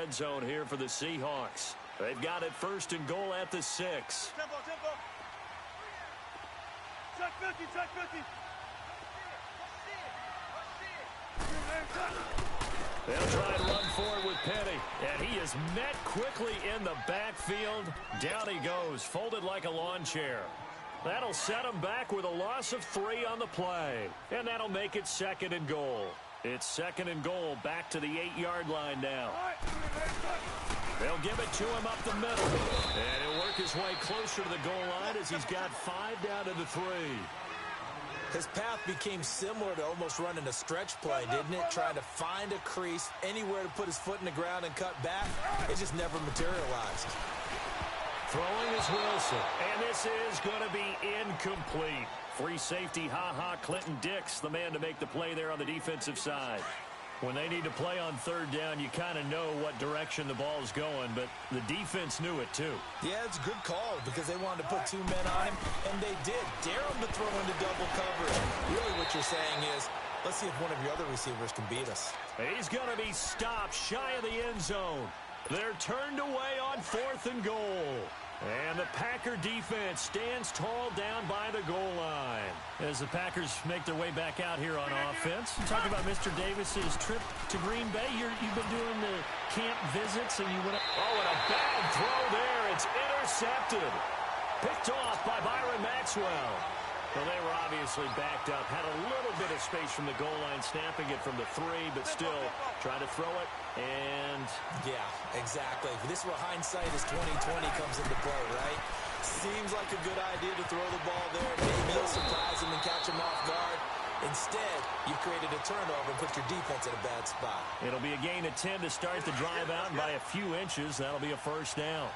red zone here for the Seahawks. They've got it 1st and goal at the 6. Tempo. Check 50, check 50. They'll try and run forward with Petty. And he is met quickly in the backfield. Down he goes, folded like a lawn chair. That'll set him back with a loss of 3 on the play. And that'll make it 2nd and goal. It's 2nd and goal, back to the 8-yard line now. They'll give it to him up the middle. And he'll work his way closer to the goal line as he's got 5 down to the 3. His path became similar to almost running a stretch play, didn't it? Trying to find a crease, anywhere to put his foot in the ground and cut back. It just never materialized. Throwing is Wilson. And this is going to be incomplete. Free safety, Clinton Dix, the man to make the play there on the defensive side. When they need to play on 3rd down, you kind of know what direction the ball is going, but the defense knew it too. Yeah, it's a good call because they wanted to put 2 men on him, and they did. Dare him to throw into double coverage. Really what you're saying is, let's see if one of your other receivers can beat us. He's going to be stopped shy of the end zone. They're turned away on 4th and goal. And the Packer defense stands tall down by the goal line. As the Packers make their way back out here on offense. Talk about Mr. Davis's trip to Green Bay. You've been doing the camp visits, and you went. Oh, and a bad throw there. It's intercepted. Picked off by Byron Maxwell. Well, they were obviously backed up. Had a little bit of space from the goal line, snapping it from the 3, but still trying to throw it. And yeah, exactly. This is where hindsight is 20/20 comes into play, right? Seems like a good idea to throw the ball there. Maybe you'll surprise him and catch him off guard. Instead, you created a turnover and put your defense in a bad spot. It'll be a gain of 10 to start the drive out, and by a few inches, that'll be a 1st down.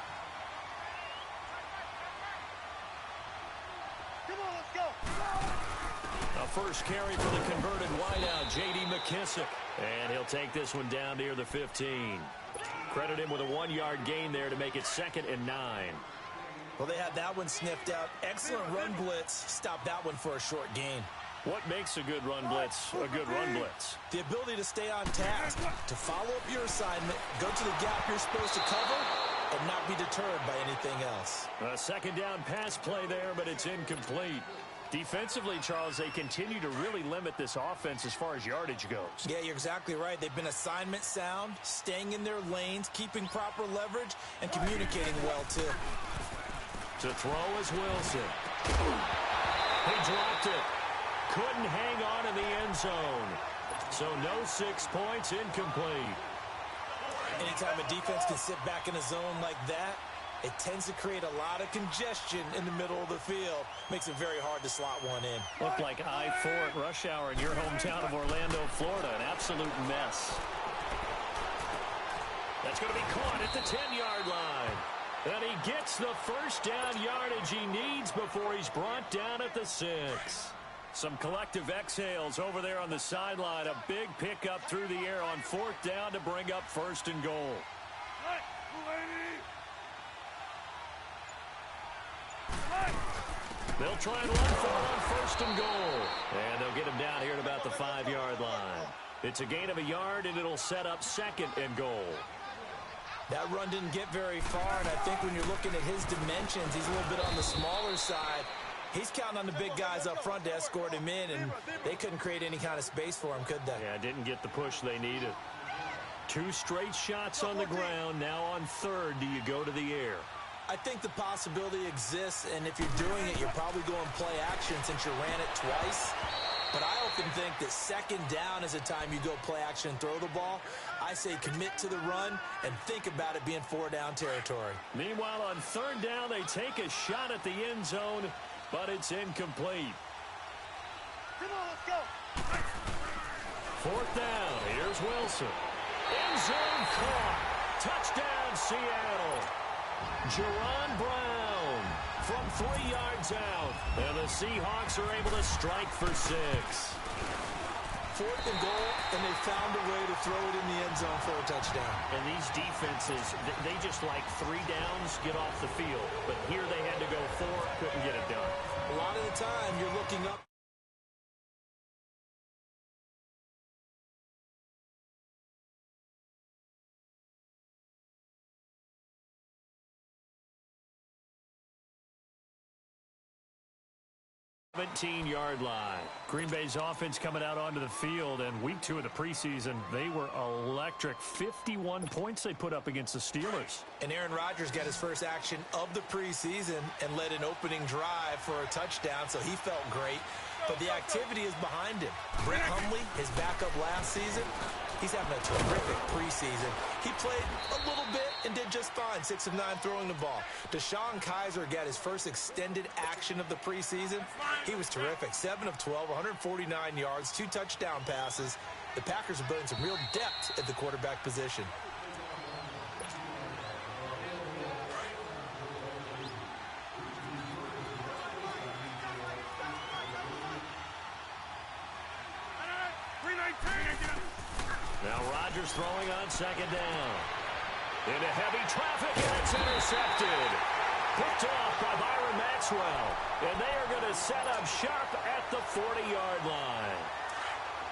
A first carry for the converted wideout, J.D. McKissick. And he'll take this one down near the 15. Credit him with a 1-yard gain there to make it 2nd and 9. Well, they had that one sniffed out. Excellent run blitz. Stop that one for a short gain. What makes a good run blitz a good run blitz? The ability to stay on task, to follow up your assignment, go to the gap you're supposed to cover, and not be deterred by anything else. A 2nd down pass play there, but it's incomplete. Defensively, Charles, they continue to really limit this offense as far as yardage goes. Yeah, you're exactly right. They've been assignment sound, staying in their lanes, keeping proper leverage, and communicating well, too. To throw is Wilson. He dropped it. Couldn't hang on in the end zone. So no 6 points, incomplete. Anytime a defense can sit back in a zone like that, it tends to create a lot of congestion in the middle of the field. Makes it very hard to slot one in. Looked like I-4 at rush hour in your hometown of Orlando, Florida. An absolute mess. That's going to be caught at the 10-yard line. And he gets the 1st down yardage he needs before he's brought down at the 6. Some collective exhales over there on the sideline. A big pickup through the air on 4th down to bring up 1st and goal. They'll try and run for it on 1st and goal. And they'll get him down here at about the 5-yard line. It's a gain of a yard, and it'll set up 2nd and goal. That run didn't get very far, and I think when you're looking at his dimensions, he's a little bit on the smaller side. He's counting on the big guys up front to escort him in, and they couldn't create any kind of space for him, could they? Yeah, didn't get the push they needed. 2 straight shots on the ground. Now on 3rd, do you go to the air? I think the possibility exists, and if you're doing it, you're probably going play action since you ran it twice. But I often think that 2nd down is a time you go play action and throw the ball. I say commit to the run and think about it being 4-down territory. Meanwhile, on 3rd down, they take a shot at the end zone, but it's incomplete. Come on, let's go. 4th down. Here's Wilson. End zone caught. Touchdown, Seattle. Jerron Brown from 3 yards out. And the Seahawks are able to strike for 6. 4th and goal, and they found a way to throw it in the end zone for a touchdown. And these defenses, they just like 3 downs, get off the field. But here they had to go 4, couldn't get it done. A lot of the time, you're looking up. 17-yard line. Green Bay's offense coming out onto the field, and week 2 of the preseason, they were electric. 51 points they put up against the Steelers. And Aaron Rodgers got his first action of the preseason and led an opening drive for a touchdown, so he felt great. But the activity is behind him. Brett Hundley, his backup last season, he's having a terrific preseason. He played a little bit and did just fine, 6 of 9 throwing the ball. DeShone Kizer got his first extended action of the preseason. He was terrific, 7 of 12, 149 yards, 2 touchdown passes. The Packers are building some real depth at the quarterback position. Now Rodgers throwing on second down. Into heavy traffic, and it's intercepted. Picked off by Byron Maxwell. And they are going to set up shop at the 40-yard line.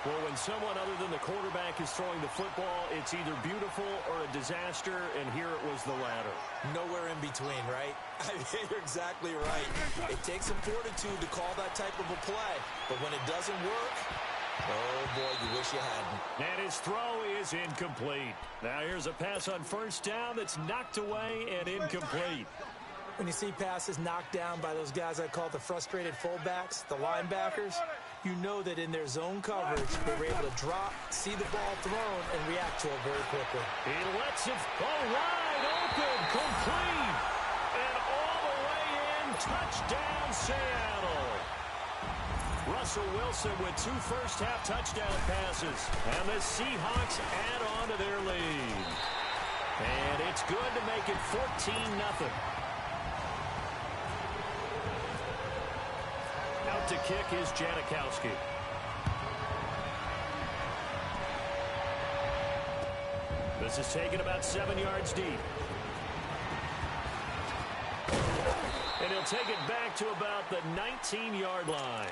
Well, when someone other than the quarterback is throwing the football, it's either beautiful or a disaster, and here it was the latter. Nowhere in between, right? You're exactly right. It takes some fortitude to call that type of a play, but when it doesn't work, oh, boy, you wish you hadn't. And his throw is incomplete. Now here's a pass on first down that's knocked away and incomplete. When you see passes knocked down by those guys I call the frustrated fullbacks, the linebackers, you know that in their zone coverage, they were able to drop, see the ball thrown, and react to it very quickly. He lets it go wide open, complete, and all the way in, touchdown Seattle. Russell Wilson with 2 first-half touchdown passes, and the Seahawks add on to their lead. And it's good to make it 14-0. Out to kick is Janikowski. This is taken about 7 yards deep. And he'll take it back to about the 19-yard line.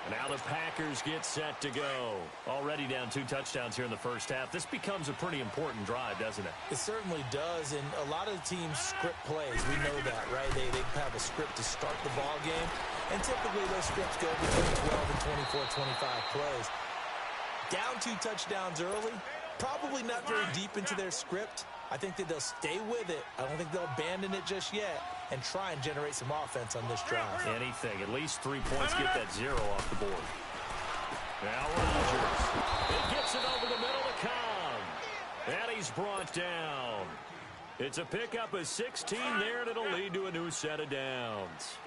Now the Packers get set to go. Already down 2 touchdowns here in the first half. This becomes a pretty important drive, doesn't it? It certainly does, and a lot of the teams script plays. We know that, right? They have a script to start the ball game, and typically those scripts go between 12 and 24, 25 plays. Down 2 touchdowns early, probably not very deep into their script. I think that they'll stay with it. I don't think they'll abandon it just yet and try and generate some offense on this drive. Anything. At least 3 points, get that 0 off the board. Now Rodgers. He gets it over the middle to Cobb. And he's brought down. It's a pickup of 16 there, and it'll lead to a new set of downs.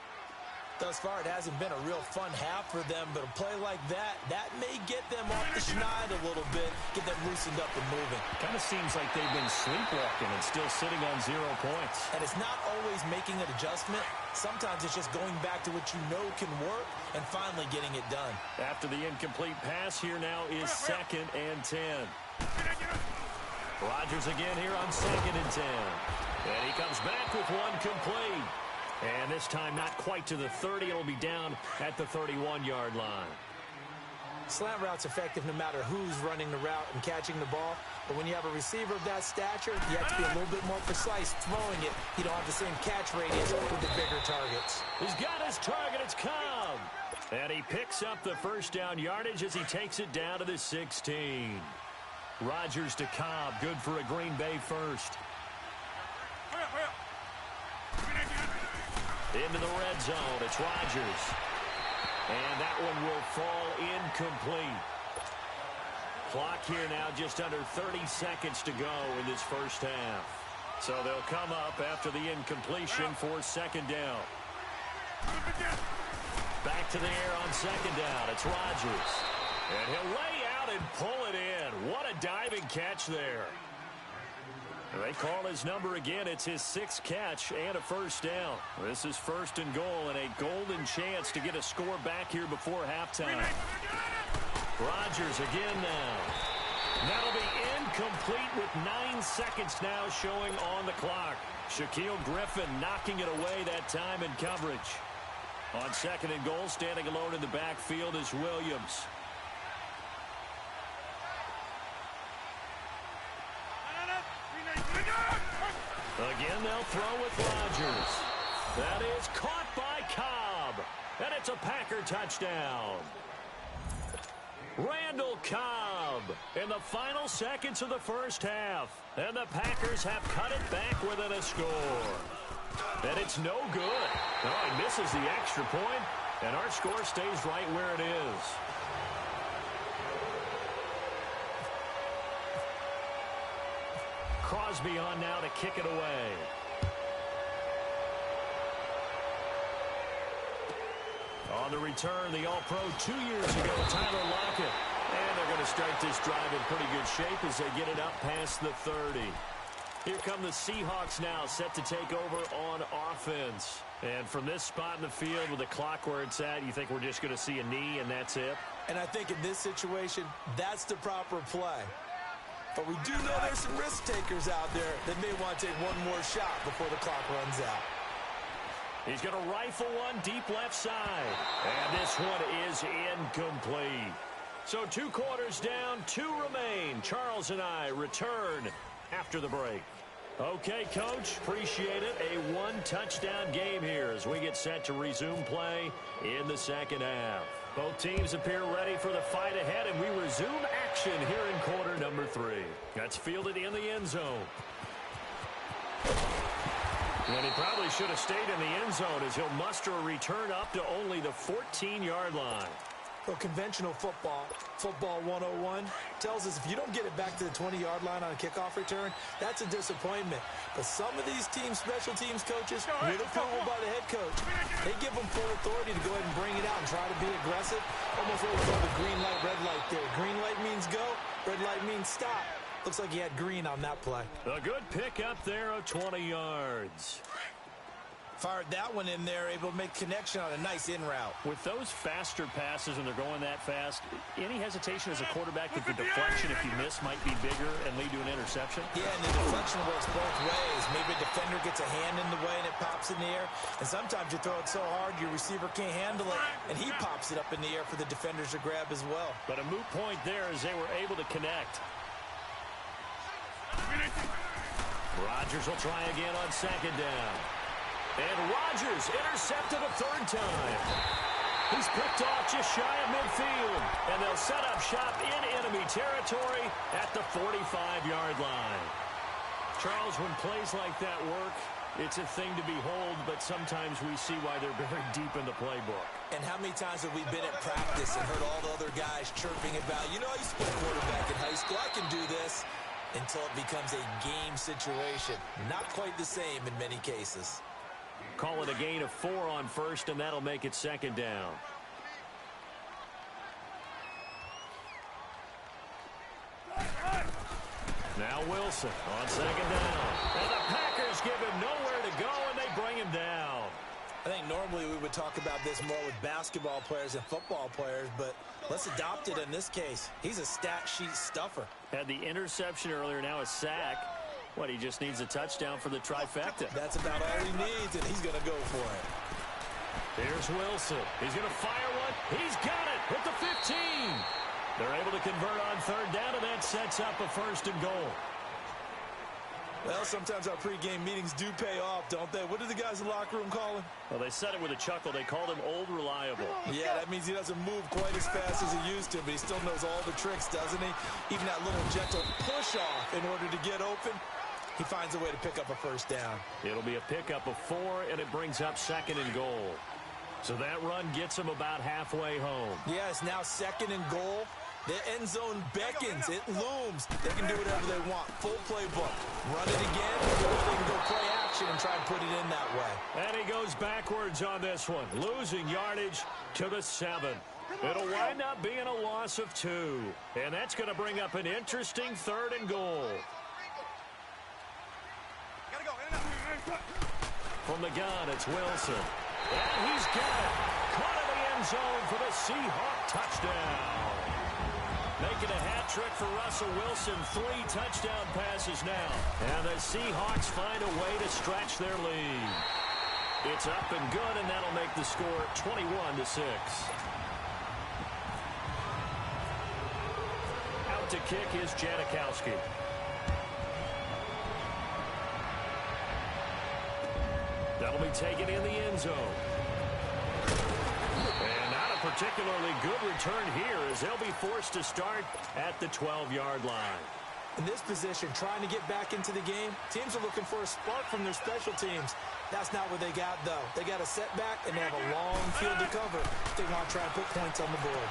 Thus far, it hasn't been a real fun half for them, but a play like that may get them off the schneid a little bit, get them loosened up and moving. Kind of seems like they've been sleepwalking and still sitting on 0 points. And it's not always making an adjustment. Sometimes it's just going back to what you know can work and finally getting it done. After the incomplete pass, here now is 2nd and 10. Rodgers again here on 2nd and 10. And he comes back with 1 complete. And this time not quite to the 30. It'll be down at the 31-yard line. Slant route's effective no matter who's running the route and catching the ball. But when you have a receiver of that stature, you have to be a little bit more precise throwing it. You don't have the same catch radius with the bigger targets. He's got his target. It's Cobb. And he picks up the first down yardage as he takes it down to the 16. Rodgers to Cobb. Good for a Green Bay first. Into the red zone. It's Rodgers. And that one will fall incomplete. Clock here now just under 30 seconds to go in this first half. So they'll come up after the incompletion for 2nd down. Back to the air on 2nd down. It's Rodgers. And he'll lay out and pull it in. What a diving catch there. They call his number again. It's his 6th catch and a first down. This is 1st and goal and a golden chance to get a score back here before halftime. Rodgers again now. That'll be incomplete with 9 seconds now showing on the clock. Shaquille Griffin knocking it away that time in coverage. On 2nd and goal, standing alone in the backfield is Williams. Again, they'll throw with Rodgers. That is caught by Cobb. and it's a Packer touchdown. Randall Cobb in the final seconds of the first half. And the Packers have cut it back within a score. And it's no good. Oh, he misses the extra point, and our score stays right where it is. Crosby on now to kick it away. On the return, the All-Pro 2 years ago, Tyler Lockett. And they're going to start this drive in pretty good shape as they get it up past the 30. Here come the Seahawks now, set to take over on offense. And from this spot in the field with the clock where it's at, you think we're just going to see a knee and that's it? And I think in this situation, that's the proper play. But we do know there's some risk takers out there that may want to take one more shot before the clock runs out. He's going to rifle one deep left side. And this one is incomplete. So 2 quarters down, 2 remain. Charles and I return after the break. Okay, Coach, appreciate it. A 1-touchdown game here as we get set to resume play in the second half. Both teams appear ready for the fight ahead, and we resume action here in quarter number 3. That's fielded in the end zone. And he probably should have stayed in the end zone as he'll muster a return up to only the 14-yard line. Well, conventional football 101, tells us if you don't get it back to the 20-yard line on a kickoff return, that's a disappointment. But some of these teams, special teams coaches, with approval by the head coach, they give them full authority to go ahead and bring it out and try to be aggressive. Almost what we call the green light, red light theory. Green light means go, red light means stop. Looks like he had green on that play. A good pick up there of 20 yards. Fired that one in there, able to make connection on a nice in route. With those faster passes and they're going that fast, any hesitation as a quarterback that the deflection, if you miss, might be bigger and lead to an interception? Yeah, and the deflection works both ways. Maybe a defender gets a hand in the way and it pops in the air. And sometimes you throw it so hard your receiver can't handle it, and he pops it up in the air for the defenders to grab as well. But a moot point there as they were able to connect. Rodgers will try again on second down. And Rodgers intercepted a 3rd time. He's picked off just shy of midfield. And they'll set up shop in enemy territory at the 45-yard line. Charles, when plays like that work, it's a thing to behold, but sometimes we see why they're very deep in the playbook. And how many times have we been at practice and heard all the other guys chirping about, you know, I used to play quarterback in high school, I can do this, until it becomes a game situation. Not quite the same in many cases. Call it a gain of 4 on first, and that'll make it second down. Now Wilson on second down. And the Packers give him nowhere to go, and they bring him down. I think normally we would talk about this more with basketball players and football players, but let's adopt it in this case. He's a stat sheet stuffer. Had the interception earlier, now a sack. What, he just needs a touchdown for the trifecta. That's about all he needs, and he's going to go for it. Here's Wilson. He's going to fire one. He's got it at the 15. They're able to convert on 3rd down, and that sets up a 1st and goal. Well, sometimes our pregame meetings do pay off, don't they? What do the guys in the locker room call him? Well, they said it with a chuckle. They called him Old Reliable. Yeah, that means he doesn't move quite as fast as he used to, but he still knows all the tricks, doesn't he? Even that little gentle push-off in order to get open. He finds a way to pick up a 1st down. It'll be a pickup of 4, and it brings up 2nd and goal. So that run gets him about halfway home. Yeah, it's now 2nd and goal. The end zone beckons. It looms. They can do whatever they want. Full playbook. Run it again, or they can go play action and try and put it in that way. And he goes backwards on this one, losing yardage to the 7. It'll wind up being a loss of 2. And that's going to bring up an interesting 3rd and goal. From the gun, it's Wilson. And he's got it. Caught in the end zone for the Seahawk touchdown. Making a hat trick for Russell Wilson. 3 touchdown passes now. And the Seahawks find a way to stretch their lead. It's up and good, and that'll make the score 21-6. Out to kick is Janikowski. That'll be taken in the end zone. particularly good return here as they'll be forced to start at the 12-yard line. In this position, trying to get back into the game, teams are looking for a spark from their special teams. That's not what they got, though. They got a setback, and they have a long field to cover if they want to try and put points on the board.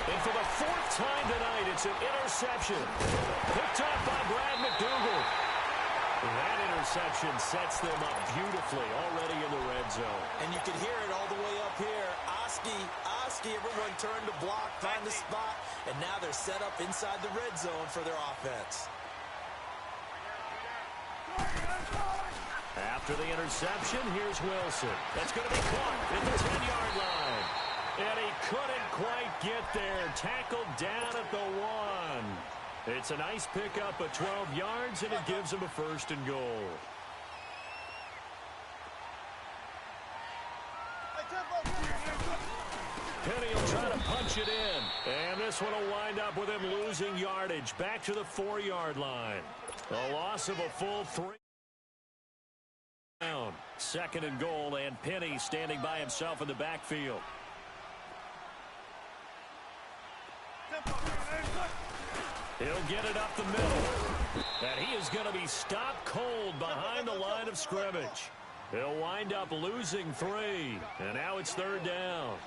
And for the 4th time tonight, it's an interception. Picked up by Brad McDougal. That interception sets them up beautifully already in the red zone. And you can hear it all the way up here. Oski, everyone turned to block, find the spot, and now they're set up inside the red zone for their offense. After the interception, here's Wilson. That's going to be caught at the 10-yard line. And he couldn't quite get there. Tackled down at the 1. It's a nice pickup of 12 yards, and it gives him a 1st and goal. Penny will try to punch it in. And this one will wind up with him losing yardage. Back to the 4-yard line. A loss of a full 3. 2nd and goal, and Penny standing by himself in the backfield. He'll get it up the middle. And he is going to be stopped cold behind the line of scrimmage. He'll wind up losing 3. And now it's 3rd down.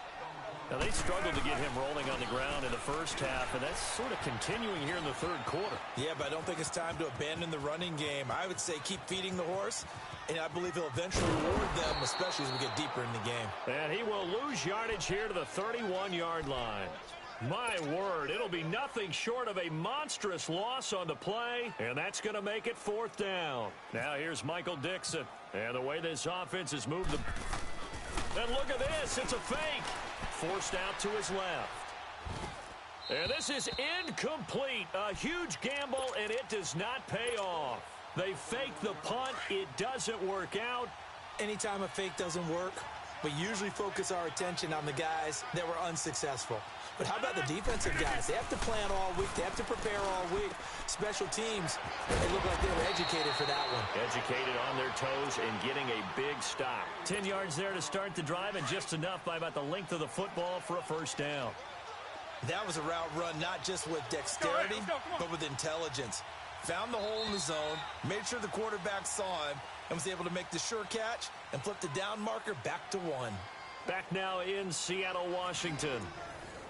Now, they struggled to get him rolling on the ground in the first half, and that's sort of continuing here in the 3rd quarter. Yeah, but I don't think it's time to abandon the running game. I would say keep feeding the horse, and I believe he'll eventually reward them, especially as we get deeper in the game. And he will lose yardage here to the 31-yard line. My word, it'll be nothing short of a monstrous loss on the play, and that's going to make it 4th down. Now here's Michael Dixon, and the way this offense has moved the... And look at this, it's a fake. Forced out to his left. And this is incomplete. A huge gamble, and it does not pay off. They fake the punt. It doesn't work out. Anytime a fake doesn't work, we usually focus our attention on the guys that were unsuccessful. But how about the defensive guys? They have to plan all week. They have to prepare all week. Special teams, they look like they were educated for that one. Educated on their toes and getting a big stop. 10 yards there to start the drive, and just enough by about the length of the football for a 1st down. That was a route run not just with dexterity, but with intelligence. Found the hole in the zone, made sure the quarterback saw him, and was able to make the sure catch and flip the down marker back to 1. Back now in Seattle, Washington.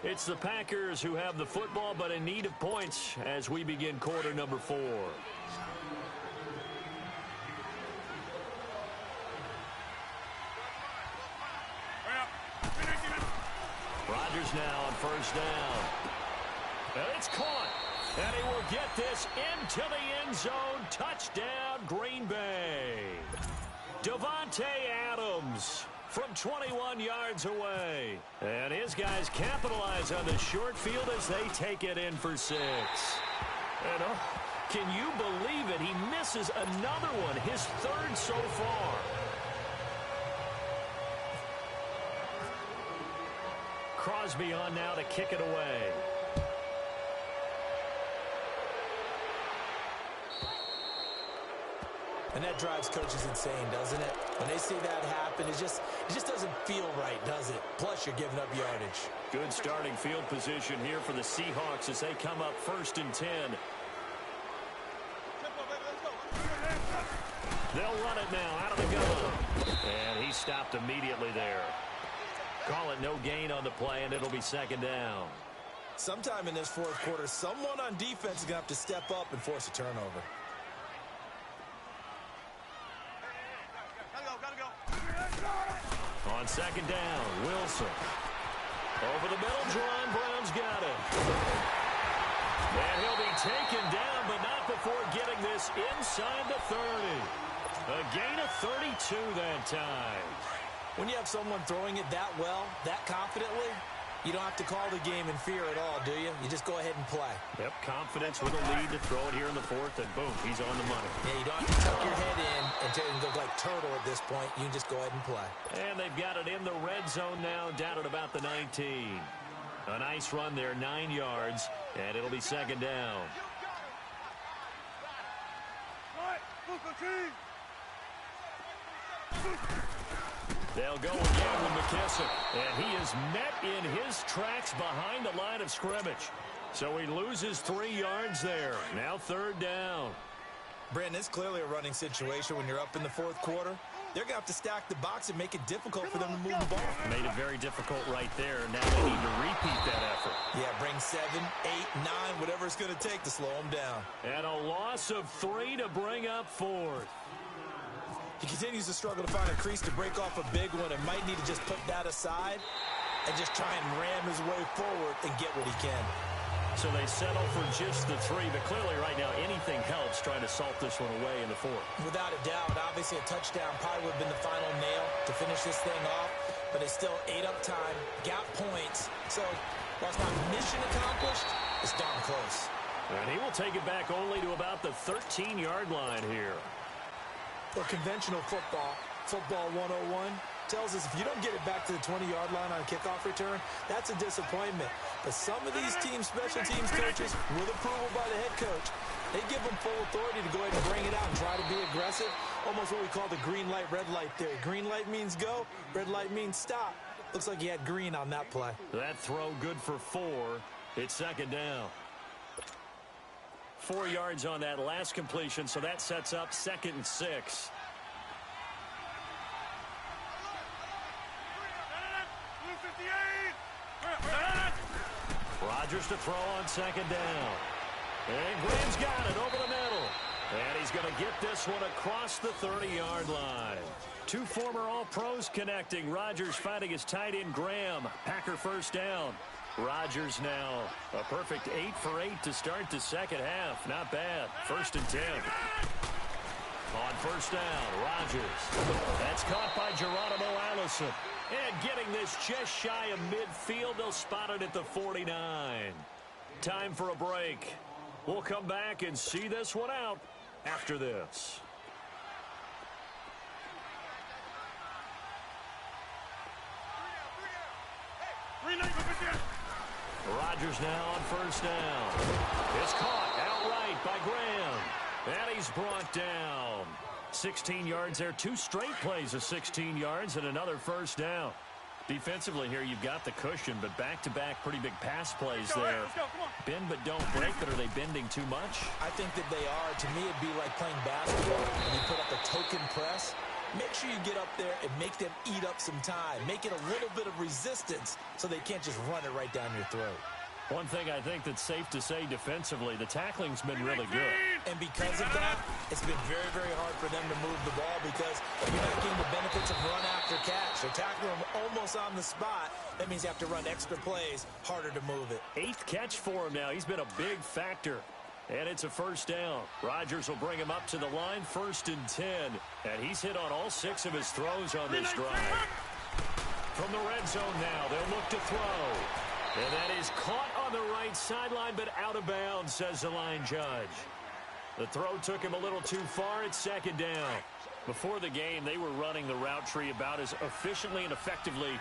It's the Packers who have the football, but in need of points as we begin quarter number 4. Rodgers now on 1st down. And it's caught. And he will get this into the end zone. Touchdown, Green Bay. Davante Adams from 21 yards away. And his guys capitalize on the short field as they take it in for 6. And can you believe it? He misses another one, his 3rd so far. Crosby on now to kick it away. And that drives coaches insane, doesn't it? When they see that happen, it just doesn't feel right, does it? Plus, you're giving up yardage. Good starting field position here for the Seahawks as they come up 1st and 10. They'll run it now out of the gun. And he stopped immediately there. Call it no gain on the play, and it'll be 2nd down. Sometime in this 4th quarter, someone on defense is going to have to step up and force a turnover. On 2nd down, Wilson. Over the middle, Jerron Brown's got it. And he'll be taken down, but not before getting this inside the 30. A gain of 32 that time. When you have someone throwing it that well, that confidently, you don't have to call the game in fear at all, do you? You just go ahead and play. Yep, confidence with a lead to throw it here in the 4th, and boom, he's on the money. Yeah, you don't have to tuck your head in and look like turtle at this point. You can just go ahead and play. And they've got it in the red zone now, down at about the 19. A nice run there, 9 yards, and it'll be 2nd down. They'll go again with McKissick. And he is met in his tracks behind the line of scrimmage. So he loses 3 yards there. Now 3rd down. Brandon, it's clearly a running situation when you're up in the 4th quarter. They're going to have to stack the box and make it difficult for them to move the ball. Made it very difficult right there. Now they need to repeat that effort. Yeah, bring 7, 8, 9, whatever it's going to take to slow them down. And a loss of 3 to bring up 4th. He continues to struggle to find a crease to break off a big one and might need to just put that aside and just try and ram his way forward and get what he can. So they settle for just the 3, but clearly right now anything helps trying to salt this one away in the 4th. Without a doubt, obviously a touchdown probably would have been the final nail to finish this thing off, but it's still 8 up time, got points. So while it's not mission accomplished, it's darn close. And he will take it back only to about the 13-yard line here. For conventional football, football 101, tells us if you don't get it back to the 20-yard line on a kickoff return, that's a disappointment. But some of these team special teams coaches, with approval by the head coach, they give them full authority to go ahead and bring it out and try to be aggressive. Almost what we call the green light, red light theory. Green light means go, red light means stop. Looks like he had green on that play. That throw good for 4. It's 2nd down. 4 yards on that last completion, so that sets up 2nd and 6. Rodgers to throw on 2nd down. And Graham's got it over the middle. And he's going to get this one across the 30-yard line. 2 former All-Pros connecting. Rodgers fighting his tight end Graham. Packer 1st down. Rodgers now a perfect 8 for 8 to start the 2nd half. Not bad. 1st and 10. On 1st down, Rodgers. That's caught by Geronimo Allison. And getting this just shy of midfield, they'll spot it at the 49. Time for a break. We'll come back and see this one out after this. Rodgers now on 1st down. It's caught outright by Graham. And he's brought down. 16 yards there. 2 straight plays of 16 yards and another 1st down. Defensively here, you've got the cushion, but back-to-back pretty big pass plays there. Bend but don't break, but are they bending too much? I think that they are. To me, it'd be like playing basketball and you put up a token press. Make sure you get up there and make them eat up some time. Make it a little bit of resistance so they can't just run it right down your throat. One thing I think that's safe to say defensively, the tackling's been really good. And because of that, it's been very, very hard for them to move the ball because you're not getting the benefits of run after catch. They're tackling them almost on the spot. That means you have to run extra plays, harder to move it. 8th catch for him now. He's been a big factor. And it's a 1st down. Rodgers will bring him up to the line, 1st and 10. And he's hit on all 6 of his throws on this drive. From the red zone now, they'll look to throw. And that is caught on the right sideline, but out of bounds, says the line judge. The throw took him a little too far. It's 2nd down. Before the game, they were running the route tree about as efficiently and effectively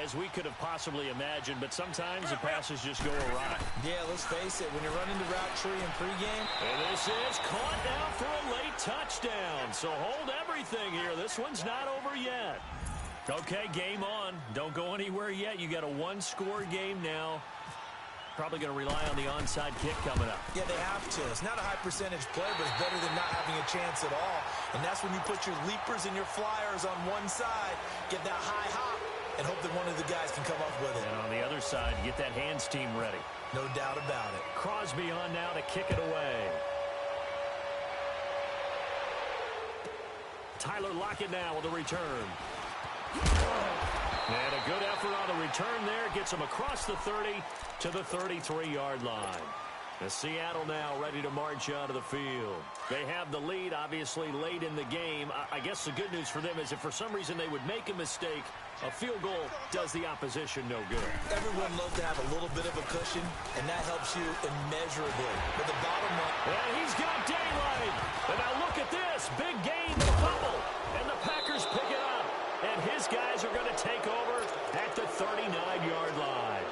as we could have possibly imagined, but sometimes the passes just go awry. Yeah, let's face it, when you're running the route tree in pregame. And this is caught now for a late touchdown. So hold everything here. This one's not over yet. Okay, game on. Don't go anywhere yet. You got a 1-score game now. Probably going to rely on the onside kick coming up. Yeah, they have to. It's not a high percentage play, but it's better than not having a chance at all. And that's when you put your leapers and your flyers on one side, get that high hop, and hope that one of the guys can come up with it. And on the other side, get that hands team ready. No doubt about it. Crosby on now to kick it away. Tyler Lockett now with a return. And a good effort on the return there. Gets him across the 30 to the 33-yard line. The Seattle now ready to march out of the field. They have the lead, obviously, late in the game. I guess the good news for them is if for some reason they would make a mistake, a field goal does the opposition no good. Everyone loves to have a little bit of a cushion, and that helps you immeasurably. But the bottom line... And he's got daylight. And now look at this. Big gain, the fumble. And the Packers pick it up. And his guys are going to take over at the 39-yard line.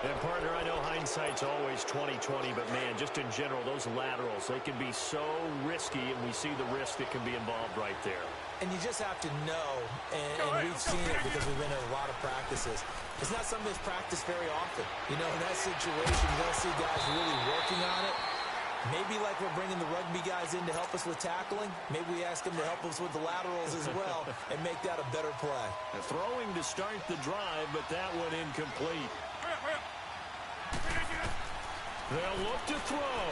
And, partner, I know hindsight's always 20/20, but, man, just in general, those laterals, they can be so risky, and we see the risk that can be involved right there. And you just have to know, and we've seen it because we've been in a lot of practices. It's not something that's practiced very often. You know, in that situation, you don't see guys really working on it. Maybe like we're bringing the rugby guys in to help us with tackling, maybe we ask them to help us with the laterals as well and make that a better play. Throwing to start the drive, but that one incomplete. They'll look to throw.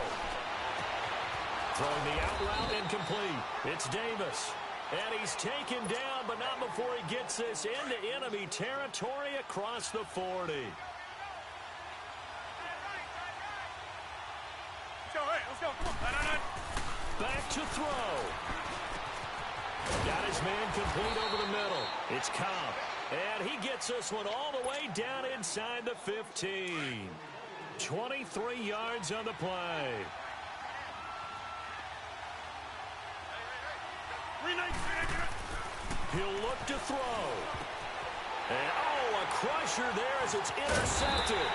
Throwing the out route incomplete. It's Davis. And he's taken down, but not before he gets this into enemy territory across the 40. Let's go. Come on. Back to throw. Got his man complete over the middle. It's Cobb. And he gets this one all the way down inside the 15. 23 yards on the play. He'll look to throw. And, a crusher there as it's intercepted.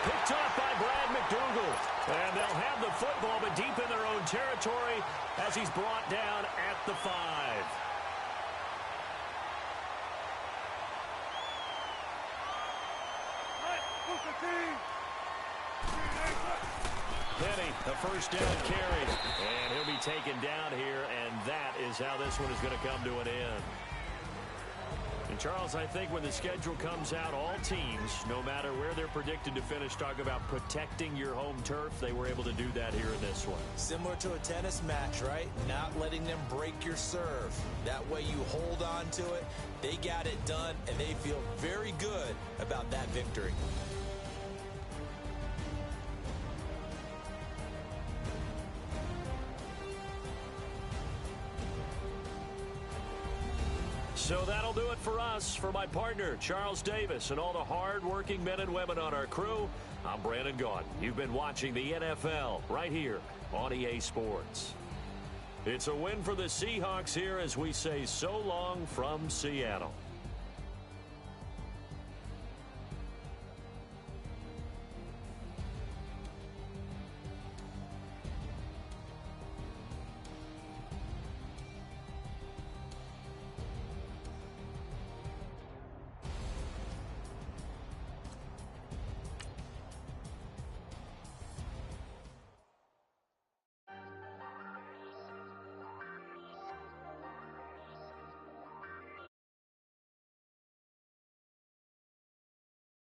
Picked off by Brad McDougal. And they'll have the football, but deep in their own territory as he's brought down at the 5. Penny, the first down carry. And he'll be taken down here, and that is how this one is going to come to an end. And, Charles, I think when the schedule comes out, all teams, no matter where they're predicted to finish, talk about protecting your home turf. They were able to do that here in this one. Similar to a tennis match, right? Not letting them break your serve. That way you hold on to it. They got it done, and they feel very good about that victory. So that'll do it for us. For my partner, Charles Davis, and all the hard-working men and women on our crew, I'm Brandon Gaudin. You've been watching the NFL right here on EA Sports. It's a win for the Seahawks here as we say so long from Seattle.